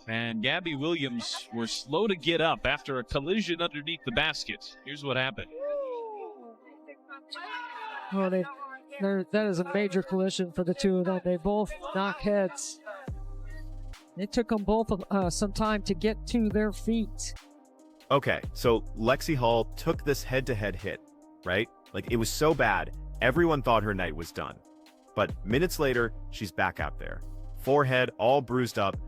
And Gabby Williams were slow to get up after a collision underneath the basket. Here's what happened. Oh, that is a major collision for the two of them. They both knock heads. It took them both some time to get to their feet. Okay, so Lexie Hull took this head-to-head hit, right? Like, it was so bad, everyone thought her night was done. But minutes later, she's back out there. Forehead all bruised up,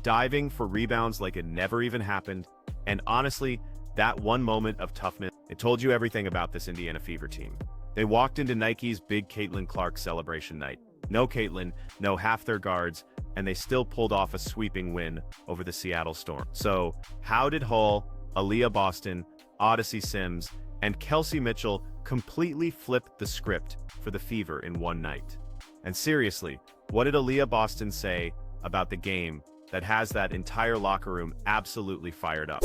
diving for rebounds like it never even happened. And honestly, that one moment of toughness, it told you everything about this Indiana Fever team. They walked into Nike's big Caitlin Clark celebration night. No Caitlin, no half their guards, and they still pulled off a sweeping win over the Seattle Storm. So how did Hull, Aaliyah Boston, Odyssey Sims, and Kelsey Mitchell completely flip the script for the Fever in one night? And seriously, what did Aaliyah Boston say about the game that has that entire locker room absolutely fired up?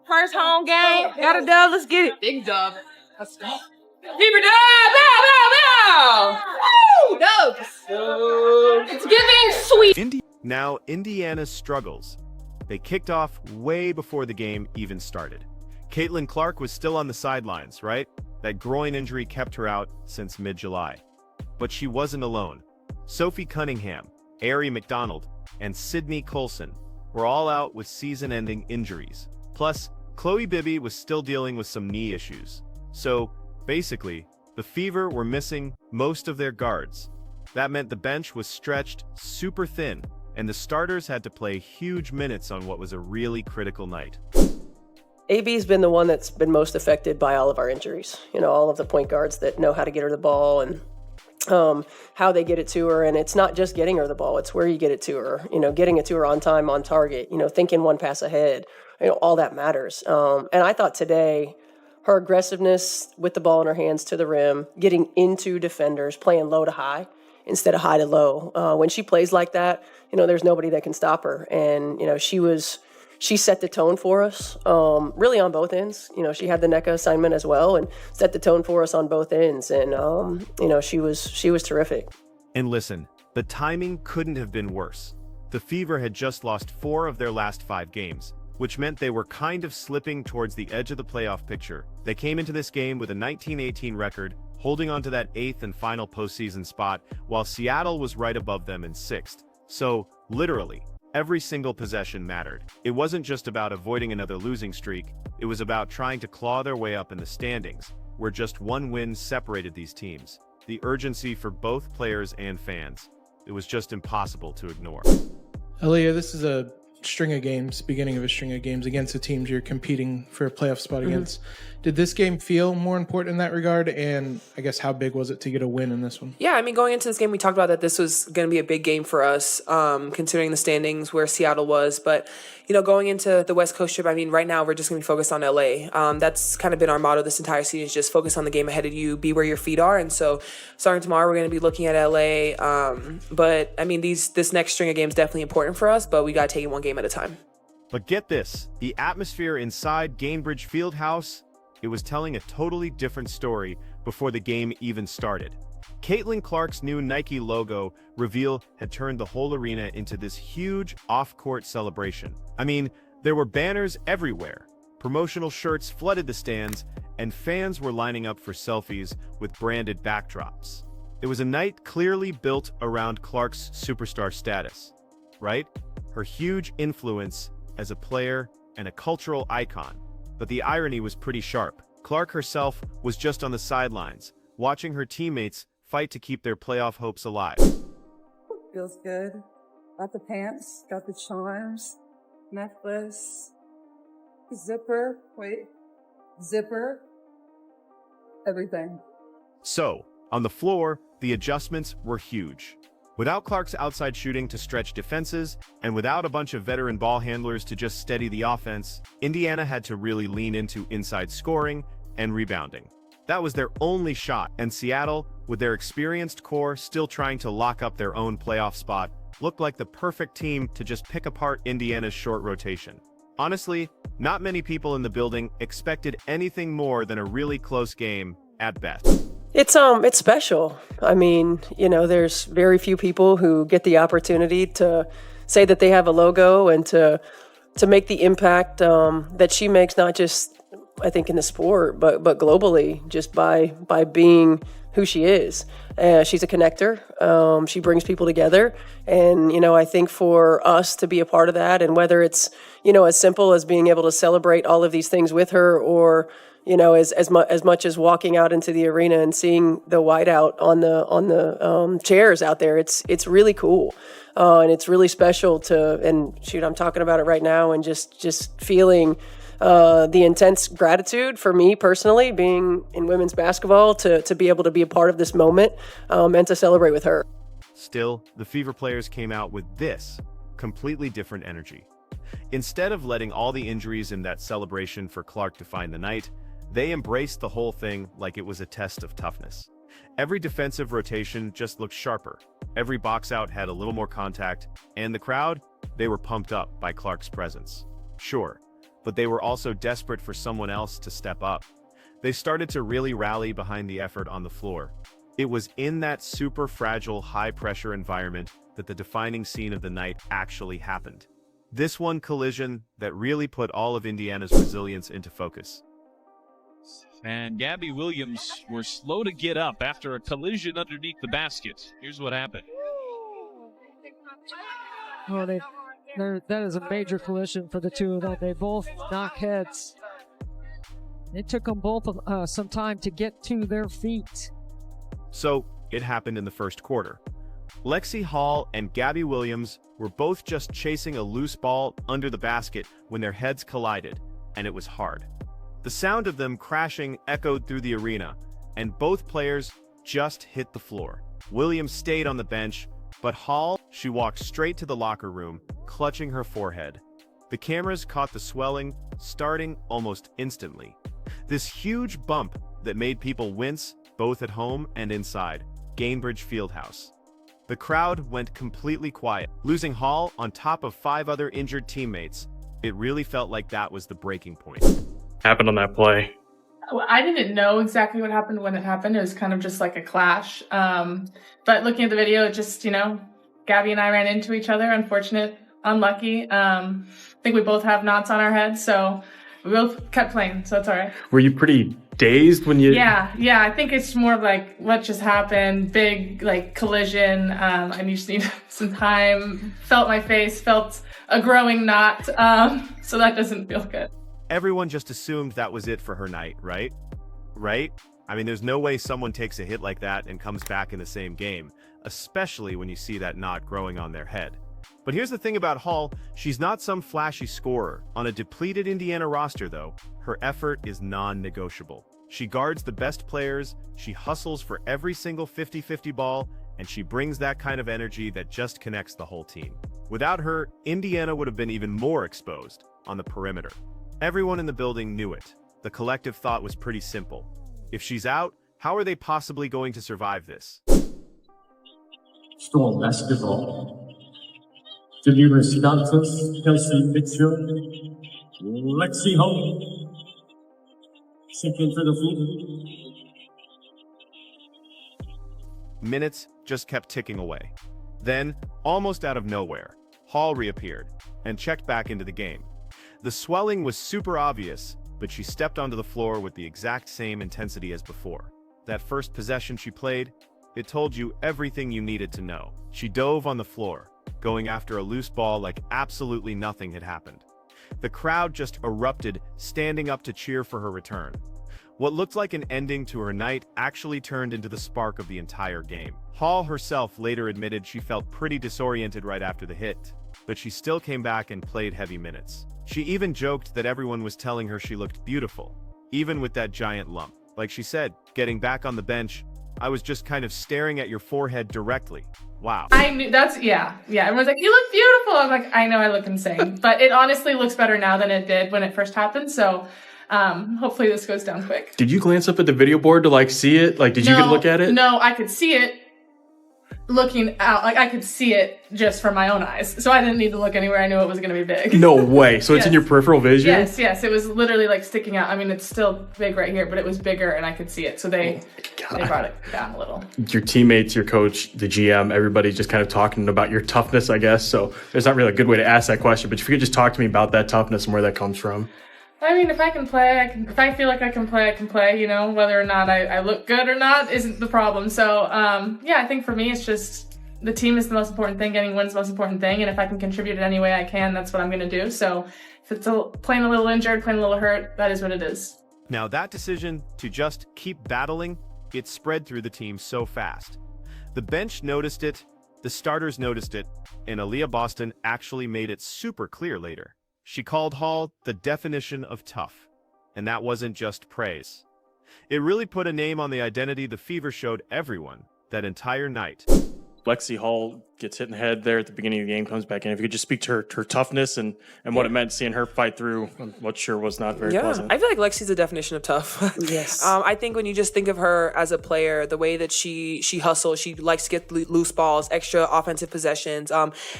First home game, got a dub, let's get it. Big dub. Fever dub, bow, bow, bow. Woo, dubs. It's giving sweet. Now, Indiana's struggles. They kicked off way before the game even started. Caitlin Clark was still on the sidelines, right? That groin injury kept her out since mid-July. But she wasn't alone. Sophie Cunningham, Ari McDonald, and Sydney Colson were all out with season-ending injuries. Plus, Chloe Bibby was still dealing with some knee issues. So, basically, the Fever were missing most of their guards. That meant the bench was stretched super thin, and the starters had to play huge minutes on what was a really critical night. AB's been the one that's been most affected by all of our injuries. You know, all of the point guards that know how to get her the ball and how they get it to her. And it's not just getting her the ball, it's where you get it to her. You know, getting it to her on time, on target, you know, thinking one pass ahead, you know, all that matters. And I thought today, her aggressiveness with the ball in her hands to the rim, getting into defenders, playing low to high instead of high to low. When she plays like that, you know, there's nobody that can stop her. And, you know, she set the tone for us, really on both ends. You know, she had the NECA assignment as well and set the tone for us on both ends. And, you know, she was terrific. And listen, the timing couldn't have been worse. The Fever had just lost 4 of their last 5 games, which meant they were kind of slipping towards the edge of the playoff picture. They came into this game with a 19-18 record, holding on to that 8th and final postseason spot, while Seattle was right above them in 6th. So, literally, every single possession mattered. It wasn't just about avoiding another losing streak, it was about trying to claw their way up in the standings, where just one win separated these teams. The urgency for both players and fans. It was just impossible to ignore. Aaliyah, this is a string of games, beginning of a string of games against the teams you're competing for a playoff spot against. Did this game feel more important in that regard? And I guess how big was it to get a win in this one? Yeah, I mean, going into this game, we talked about that this was going to be a big game for us, considering the standings where Seattle was. But, you know, going into the West Coast trip, I mean, right now we're just going to be focused on LA. That's kind of been our motto this entire season, is just focus on the game ahead of you, be where your feet are. And so starting tomorrow, we're going to be looking at LA. But, I mean, this next string of games definitely important for us, but we got to take it one game at a time. But get this, the atmosphere inside Gainbridge Fieldhouse, it was telling a totally different story before the game even started. Caitlin Clark's new Nike logo reveal had turned the whole arena into this huge off-court celebration. I mean, there were banners everywhere, promotional shirts flooded the stands, and fans were lining up for selfies with branded backdrops. It was a night clearly built around Clark's superstar status, right? Her huge influence as a player and a cultural icon. But the irony was pretty sharp. Clark herself was just on the sidelines, watching her teammates fight to keep their playoff hopes alive. Feels good. Got the pants, got the charms, necklace, zipper, everything. So, on the floor, the adjustments were huge. Without Clark's outside shooting to stretch defenses, and without a bunch of veteran ball handlers to just steady the offense, Indiana had to really lean into inside scoring and rebounding. That was their only shot, and Seattle, with their experienced core still trying to lock up their own playoff spot, looked like the perfect team to just pick apart Indiana's short rotation. Honestly, not many people in the building expected anything more than a really close game at best. It's special. I mean, there's very few people who get the opportunity to say that they have a logo and to make the impact that she makes, not just I think in the sport, but globally, just by being who she is. She's a connector. She brings people together, and I think for us to be a part of that, and whether it's as simple as being able to celebrate all of these things with her, or as much as walking out into the arena and seeing the whiteout on the chairs out there, it's really cool. And it's really special and shoot, I'm talking about it right now, and just feeling the intense gratitude for me personally, being in women's basketball, to be able to be a part of this moment and to celebrate with her. Still, the Fever players came out with this completely different energy. Instead of letting all the injuries in that celebration for Clark define the night, they embraced the whole thing like it was a test of toughness. Every defensive rotation just looked sharper. Every box out had a little more contact, and the crowd, they were pumped up by Clark's presence. Sure, but they were also desperate for someone else to step up. They started to really rally behind the effort on the floor. It was in that super fragile, high-pressure environment that the defining scene of the night actually happened. This one collision that really put all of Indiana's resilience into focus. And Gabby Williams were slow to get up after a collision underneath the basket. Here's what happened. Well, that is a major collision for the two of them. They both knock heads. It took them both some time to get to their feet. So, it happened in the first quarter. Lexie Hull and Gabby Williams were both just chasing a loose ball under the basket when their heads collided, and it was hard. The sound of them crashing echoed through the arena, and both players just hit the floor. Williams stayed on the bench, but Hull, she walked straight to the locker room, clutching her forehead. The cameras caught the swelling, starting almost instantly. This huge bump that made people wince, both at home and inside Gainbridge Fieldhouse. The crowd went completely quiet. Losing Hull on top of 5 other injured teammates, it really felt like that was the breaking point. Happened on that play? Well, I didn't know exactly what happened when it happened. It was kind of just like a clash. But looking at the video, it just, Gabby and I ran into each other. Unfortunate, unlucky. I think we both have knots on our heads, so we both kept playing, so it's all right. Were you pretty dazed when you... Yeah. I think it's more of like, what just happened? Big, collision. I just need some time. Felt my face, felt a growing knot. So that doesn't feel good. Everyone just assumed that was it for her night, right? Right? I mean, there's no way someone takes a hit like that and comes back in the same game, especially when you see that knot growing on their head. But here's the thing about Hull, she's not some flashy scorer. On a depleted Indiana roster, though, her effort is non-negotiable. She guards the best players, she hustles for every single 50-50 ball, and she brings that kind of energy that just connects the whole team. Without her, Indiana would have been even more exposed on the perimeter. Everyone in the building knew it. The collective thought was pretty simple. If she's out, how are they possibly going to survive this? Storm basketball. Delivery starters, Kelsey Pitcher, Lexie Hull. Second to the floor. Minutes just kept ticking away. Then, almost out of nowhere, Hull reappeared and checked back into the game. The swelling was super obvious, but she stepped onto the floor with the exact same intensity as before. That first possession she played, it told you everything you needed to know. She dove on the floor, going after a loose ball like absolutely nothing had happened. The crowd just erupted, standing up to cheer for her return. What looked like an ending to her night actually turned into the spark of the entire game. Hull herself later admitted she felt pretty disoriented right after the hit, but she still came back and played heavy minutes. She even joked that everyone was telling her she looked beautiful, even with that giant lump. Like she said, getting back on the bench, I was just kind of staring at your forehead directly. Wow. I knew yeah. Everyone's like, you look beautiful. I'm like, I know I look insane, but it honestly looks better now than it did when it first happened. So hopefully this goes down quick. Did you glance up at the video board to see it? Did you get a look at it? No, I could see it. looking out, like I could see it just from my own eyes. So I didn't need to look anywhere. I knew it was going to be big. No way. So it's in your peripheral vision? Yes. It was literally like sticking out. I mean, it's still big right here, but it was bigger and I could see it. So they brought it down a little. Your teammates, your coach, the GM, everybody's just kind of talking about your toughness, I guess. So there's not really a good way to ask that question, but if you could just talk to me about that toughness and where that comes from. I mean, if I can play, if I feel like I can play, you know, whether or not I look good or not isn't the problem. So, I think for me, it's just the team is the most important thing. Getting wins is the most important thing. And if I can contribute in any way I can, that's what I'm going to do. So if it's playing a little injured, playing a little hurt, that is what it is. Now that decision to just keep battling, it spread through the team so fast. The bench noticed it, the starters noticed it, and Aaliyah Boston actually made it super clear later. She called Hull the definition of tough, and that wasn't just praise. It really put a name on the identity the Fever showed everyone that entire night. Lexie Hull gets hit in the head there at the beginning of the game, comes back in. If you could just speak to her toughness and what it meant seeing her fight through what sure was not very pleasant. I feel like Lexie's the definition of tough. Yes. I think when you just think of her as a player, the way that she hustles, she likes to get loose balls, extra offensive possessions.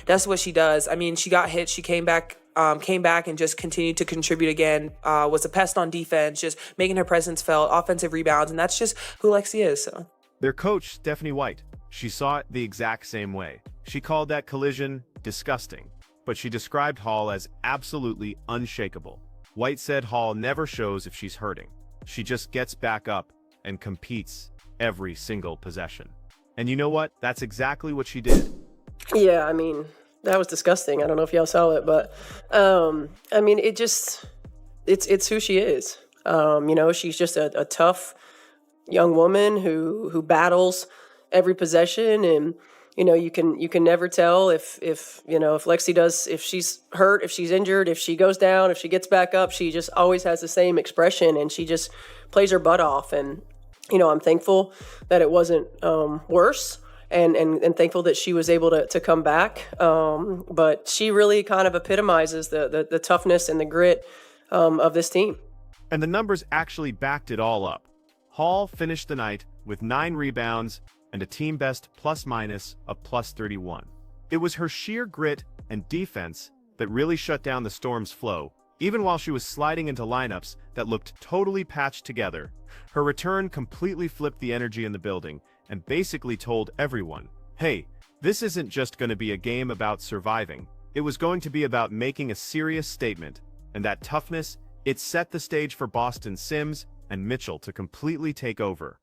That's what she does. I mean, she got hit, she came back and just continued to contribute again, was a pest on defense, just making her presence felt, offensive rebounds, and that's just who Lexie is. So their coach, Stephanie White, she saw it the exact same way. She called that collision disgusting, but she described Hull as absolutely unshakable. White said Hull never shows if she's hurting. She just gets back up and competes every single possession. And you know what? That's exactly what she did. Yeah, I mean, that was disgusting. I don't know if y'all saw it, but I mean, it's who she is. You know, she's just a tough young woman who battles every possession, and you know, you can never tell if Lexie does, if she's hurt, if she's injured, if she goes down, if she gets back up. She just always has the same expression, and she just plays her butt off. And you know, I'm thankful that it wasn't worse. And thankful that she was able to come back. But she really kind of epitomizes the toughness and the grit of this team. And the numbers actually backed it all up. Hull finished the night with 9 rebounds and a team best plus-minus of +31. It was her sheer grit and defense that really shut down the Storm's flow, even while she was sliding into lineups that looked totally patched together. Her return completely flipped the energy in the building and basically told everyone, hey, this isn't just going to be a game about surviving. It was going to be about making a serious statement, and that toughness, it set the stage for Boston Sims and Mitchell to completely take over.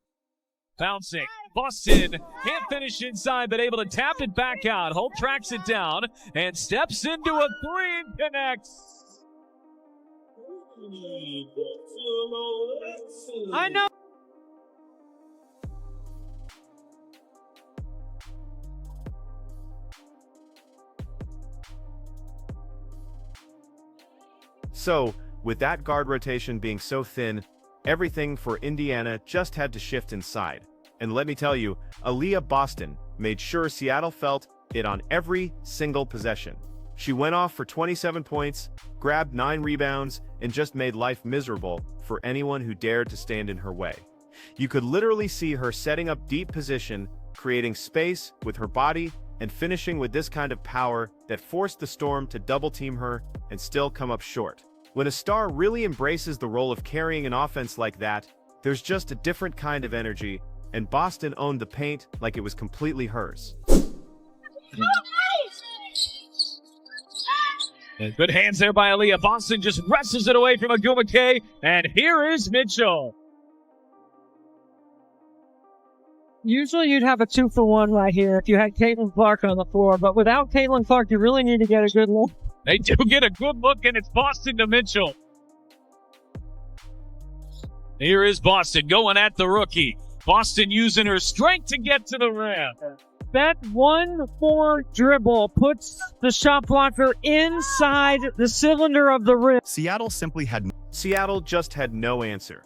Bouncing. Boston can't finish inside, but able to tap it back out. Hull tracks it down and steps into a 3 and connects. I know. So, with that guard rotation being so thin, everything for Indiana just had to shift inside. And let me tell you, Aaliyah Boston made sure Seattle felt it on every single possession. She went off for 27 points, grabbed 9 rebounds, and just made life miserable for anyone who dared to stand in her way. You could literally see her setting up deep position, creating space with her body, and finishing with this kind of power that forced the Storm to double-team her and still come up short. When a star really embraces the role of carrying an offense like that, there's just a different kind of energy, and Boston owned the paint like it was completely hers. And good hands there by Aaliyah. Boston just wrestles it away from Agumake, and here is Mitchell. Usually you'd have a 2-for-1 right here if you had Caitlin Clark on the floor, but without Caitlin Clark, you really need to get a good look. They do get a good look, and it's Boston to Mitchell. Here is Boston going at the rookie. Boston using her strength to get to the rim. That 1-4 dribble puts the shot blocker inside the cylinder of the rim. Seattle just had no answer.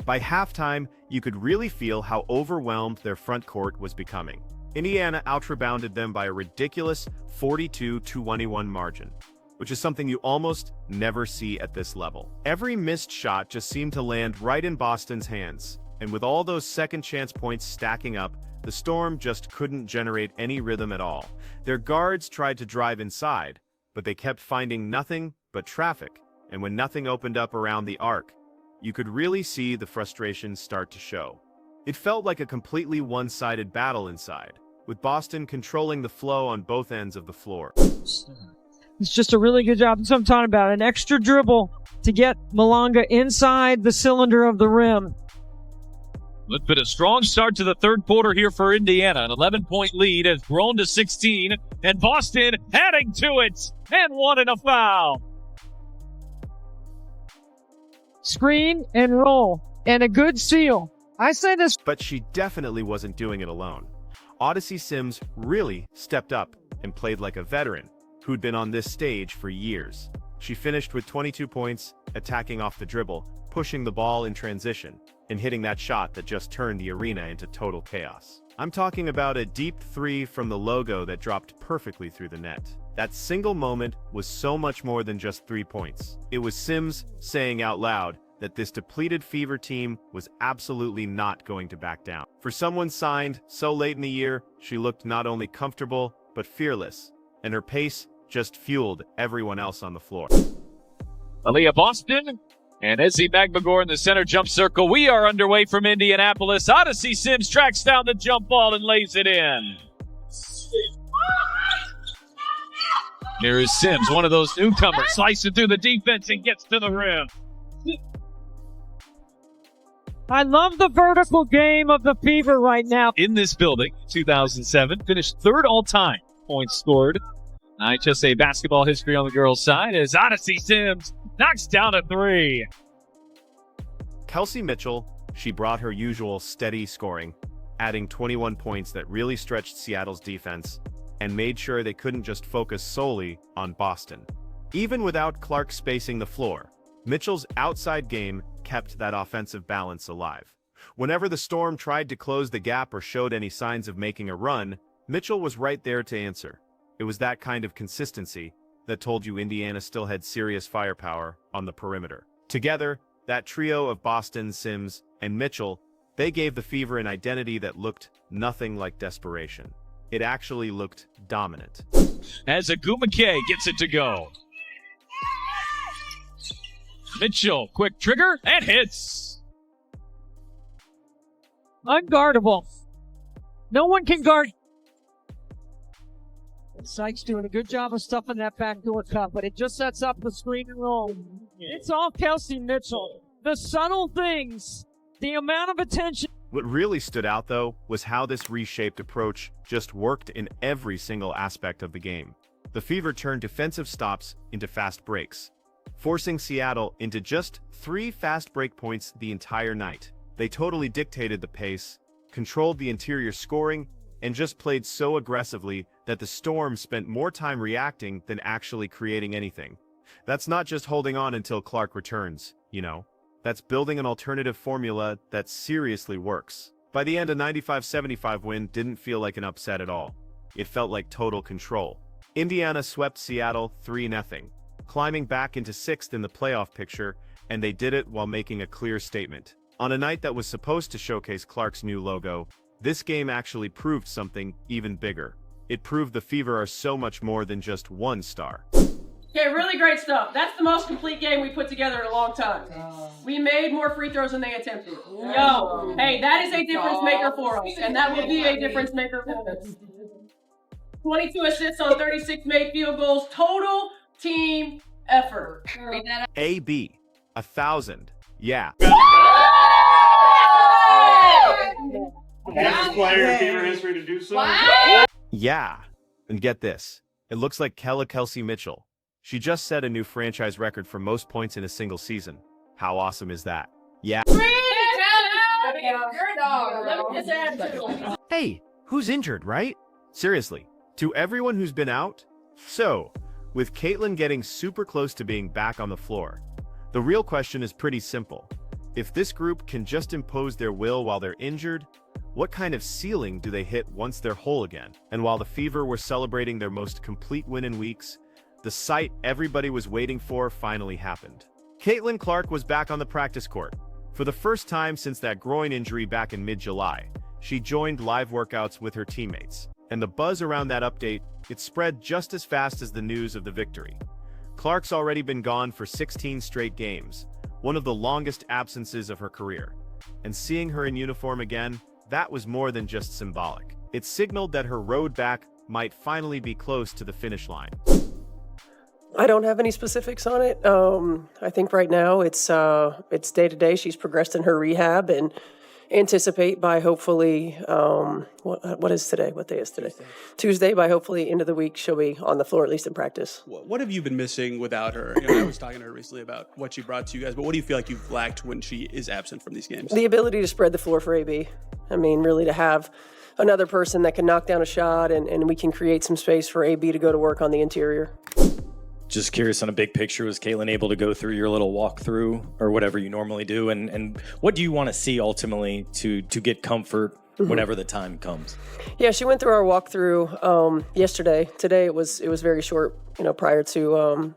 By halftime, you could really feel how overwhelmed their front court was becoming. Indiana out-rebounded them by a ridiculous 42-21 margin, which is something you almost never see at this level. Every missed shot just seemed to land right in Boston's hands, and with all those second-chance points stacking up, the Storm just couldn't generate any rhythm at all. Their guards tried to drive inside, but they kept finding nothing but traffic, and when nothing opened up around the arc, you could really see the frustration start to show. It felt like a completely one-sided battle inside, with Boston controlling the flow on both ends of the floor. It's just a really good job. That's what I'm talking about. An extra dribble to get Malanga inside the cylinder of the rim. It's been a strong start to the third quarter here for Indiana. An 11-point lead has grown to 16, and Boston adding to it, and one and a foul. Screen and roll, and a good seal. I say this. But she definitely wasn't doing it alone. Odyssey Sims really stepped up and played like a veteran who'd been on this stage for years. She finished with 22 points, attacking off the dribble, pushing the ball in transition, and hitting that shot that just turned the arena into total chaos. I'm talking about a deep three from the logo that dropped perfectly through the net. That single moment was so much more than just 3 points. It was Sims saying out loud that this depleted Fever team was absolutely not going to back down. For someone signed so late in the year, she looked not only comfortable, but fearless, and her pace just fueled everyone else on the floor. Aaliyah Boston and Ezzy Magbagor in the center jump circle. We are underway from Indianapolis. Odyssey Sims tracks down the jump ball and lays it in. Here is Sims, one of those newcomers, slicing through the defense and gets to the rim. I love the vertical game of the Fever right now. In this building, 2007, finished third all-time points scored. IHSA basketball history on the girls' side as Odyssey Sims knocks down a three. Kelsey Mitchell, she brought her usual steady scoring, adding 21 points that really stretched Seattle's defense and made sure they couldn't just focus solely on Boston. Even without Clark spacing the floor, Mitchell's outside game kept that offensive balance alive. Whenever the Storm tried to close the gap or showed any signs of making a run, Mitchell was right there to answer. It was that kind of consistency that told you Indiana still had serious firepower on the perimeter. Together, that trio of Boston, Sims, and Mitchell, they gave the Fever an identity that looked nothing like desperation. It actually looked dominant. As Aguma K gets it to go. Mitchell, quick trigger, and hits. Unguardable. No one can guard. Sykes doing a good job of stuffing that backdoor cut, but it just sets up the screen and roll. It's all Kelsey Mitchell. The subtle things, the amount of attention. What really stood out, though, was how this reshaped approach just worked in every single aspect of the game. The Fever turned defensive stops into fast breaks, forcing Seattle into just 3 fast break points the entire night. They totally dictated the pace, controlled the interior scoring, and just played so aggressively that the Storm spent more time reacting than actually creating anything. That's not just holding on until Clark returns, you know. That's building an alternative formula that seriously works. By the end, a 95-75 win didn't feel like an upset at all. It felt like total control. Indiana swept Seattle 3-0, climbing back into 6th in the playoff picture, and they did it while making a clear statement. On a night that was supposed to showcase Clark's new logo, this game actually proved something even bigger. It proved the Fever are so much more than just one star. Okay, really great stuff. That's the most complete game we put together in a long time. We made more free throws than they attempted. Yo, hey, that is a difference maker for us, and that will be a difference maker for us. 22 assists on 36 made field goals. Total team effort. AB, 1,000. Yeah. Fastest player in Fever history to do so. Yeah. And get this. It looks like Kelsey Mitchell. She just set a new franchise record for most points in a single season. How awesome is that? Yeah. Hey, who's injured, right? Seriously, to everyone who's been out? So, with Caitlin getting super close to being back on the floor, the real question is pretty simple. If this group can just impose their will while they're injured, what kind of ceiling do they hit once they're whole again? And while the Fever were celebrating their most complete win in weeks, the sight everybody was waiting for finally happened. Caitlin Clark was back on the practice court. For the first time since that groin injury back in mid-July, she joined live workouts with her teammates. And the buzz around that update, it spread just as fast as the news of the victory. Clark's already been gone for 16 straight games, one of the longest absences of her career. And seeing her in uniform again, that was more than just symbolic. It signaled that her road back might finally be close to the finish line. I don't have any specifics on it. I think right now it's day to day. She's progressed in her rehab and anticipate by hopefully what is today? What day is today? Tuesday. By hopefully end of the week she'll be on the floor, at least in practice. What have you been missing without her? You know, I was talking to her recently about what she brought to you guys, but what do you feel like you've lacked when she is absent from these games? The ability to spread the floor for AB. I mean, really to have another person that can knock down a shot and we can create some space for AB to go to work on the interior. Just curious, on a big picture, was Caitlin able to go through your little walkthrough or whatever you normally do? And what do you want to see ultimately to get comfort whenever the time comes? Yeah, she went through our walkthrough yesterday. Today it was very short, prior to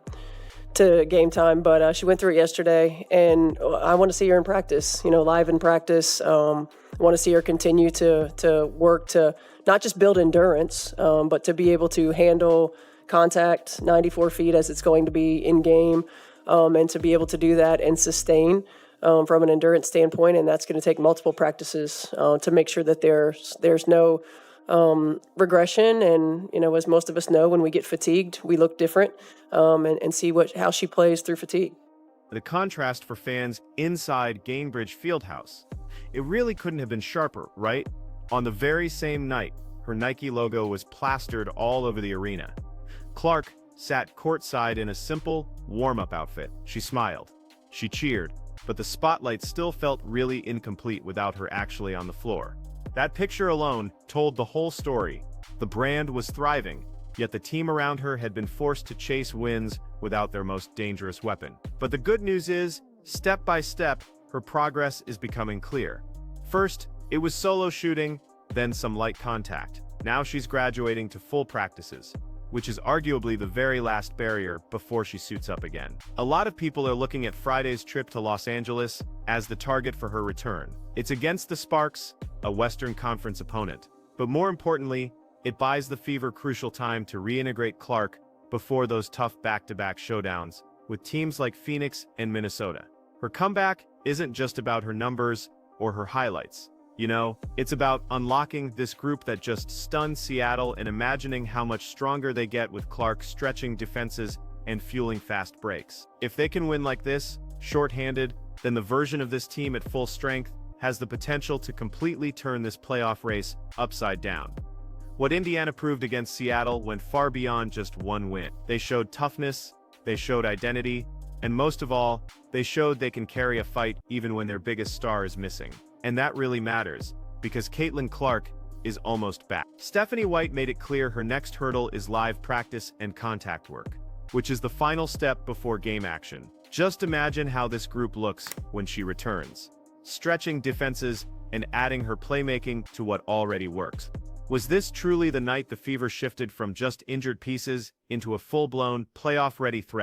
game time, but she went through it yesterday, and I want to see her in practice, live in practice. I want to see her continue to work to not just build endurance, but to be able to handle contact 94 feet as it's going to be in game, and to be able to do that and sustain from an endurance standpoint. And that's going to take multiple practices to make sure that there's no regression. And, as most of us know, when we get fatigued, we look different, and see how she plays through fatigue. The contrast for fans inside Gainbridge Fieldhouse. It really couldn't have been sharper, right? On the very same night, her Nike logo was plastered all over the arena. Clark sat courtside in a simple, warm-up outfit. She smiled. She cheered, but the spotlight still felt really incomplete without her actually on the floor. That picture alone told the whole story. The brand was thriving, yet the team around her had been forced to chase wins without their most dangerous weapon. But the good news is, step by step, her progress is becoming clear. First, it was solo shooting, then some light contact. Now she's graduating to full practices, which is arguably the very last barrier before she suits up again. A lot of people are looking at Friday's trip to Los Angeles as the target for her return. It's against the Sparks, a Western Conference opponent. But more importantly, it buys the Fever crucial time to reintegrate Clark before those tough back-to-back showdowns with teams like Phoenix and Minnesota. Her comeback isn't just about her numbers or her highlights. It's about unlocking this group that just stunned Seattle and imagining how much stronger they get with Clark stretching defenses and fueling fast breaks. If they can win like this, short-handed, then the version of this team at full strength has the potential to completely turn this playoff race upside down. What Indiana proved against Seattle went far beyond just one win. They showed toughness, they showed identity, and most of all, they showed they can carry a fight even when their biggest star is missing. And that really matters, because Caitlin Clark is almost back. Stephanie White made it clear her next hurdle is live practice and contact work, which is the final step before game action. Just imagine how this group looks when she returns, stretching defenses and adding her playmaking to what already works. Was this truly the night the Fever shifted from just injured pieces into a full-blown, playoff-ready threat?